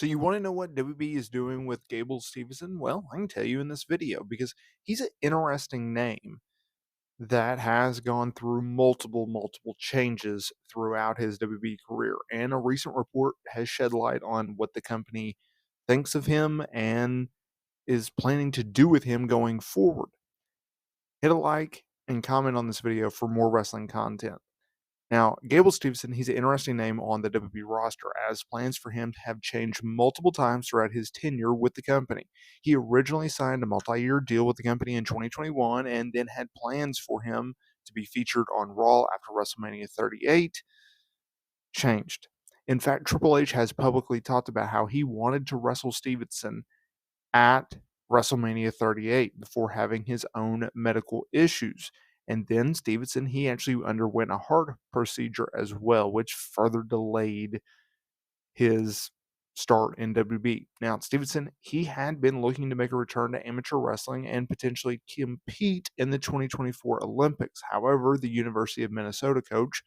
So you want to know what WB is doing with Gable Stevenson? Well, I can tell you in this video because he's an interesting name that has gone through multiple changes throughout his WB career. And a recent report has shed light on what the company thinks of him and is planning to do with him going forward. Hit a like and comment on this video for more wrestling content. Now, Gable Stevenson, he's an interesting name on the WWE roster, as plans for him have changed multiple times throughout his tenure with the company. He originally signed a multi-year deal with the company in 2021 and then had plans for him to be featured on Raw after WrestleMania 38 changed. In fact, Triple H has publicly talked about how he wanted to wrestle Stevenson at WrestleMania 38 before having his own medical issues. And then Stevenson, he actually underwent a heart procedure as well, which further delayed his start in WB. Now, Stevenson, he had been looking to make a return to amateur wrestling and potentially compete in the 2024 Olympics. However, the University of Minnesota coach,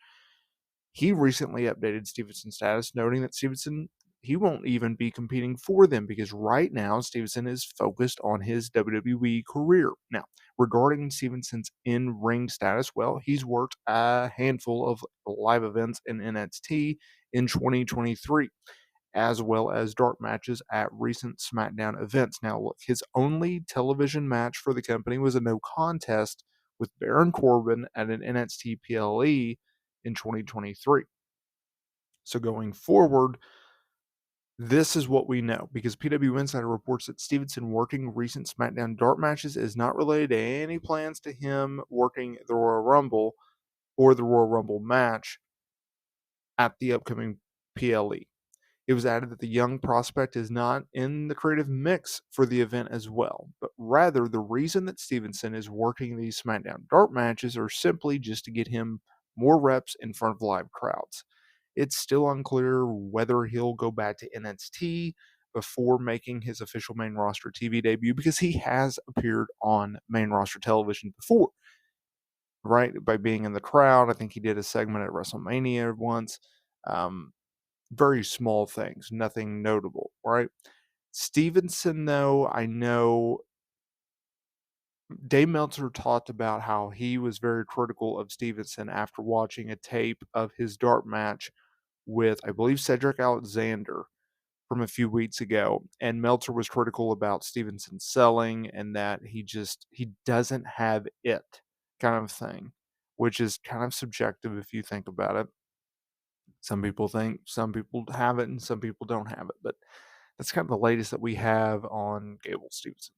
he recently updated Stevenson's status, noting that Stevenson he won't even be competing for them because right now Stevenson is focused on his WWE career. Now, regarding Stevenson's in-ring status, well, he's worked a handful of live events in NXT in 2023, as well as dark matches at recent SmackDown events. Now, look, his only television match for the company was a no contest with Baron Corbin at an NXT PLE in 2023. So going forward, this is what we know because PW Insider reports that Stevenson working recent SmackDown dark matches is not related to any plans to him working the Royal Rumble or the Royal Rumble match at the upcoming PLE. It was added that the young prospect is not in the creative mix for the event as well, but rather the reason that Stevenson is working these SmackDown dark matches are simply just to get him more reps in front of live crowds. It's still unclear whether he'll go back to NXT before making his official main roster TV debut because he has appeared on main roster television before, right? By being in the crowd. I think he did a segment at WrestleMania once. Very small things, nothing notable, right? Stevenson, though, I know Dave Meltzer talked about how he was very critical of Stevenson after watching a tape of his dark match with, I believe, Cedric Alexander from a few weeks ago. And Meltzer was critical about Stevenson selling and that he doesn't have it kind of thing, which is kind of subjective if you think about it. Some people think, some people have it, and some people don't have it. But that's kind of the latest that we have on Gable Stevenson.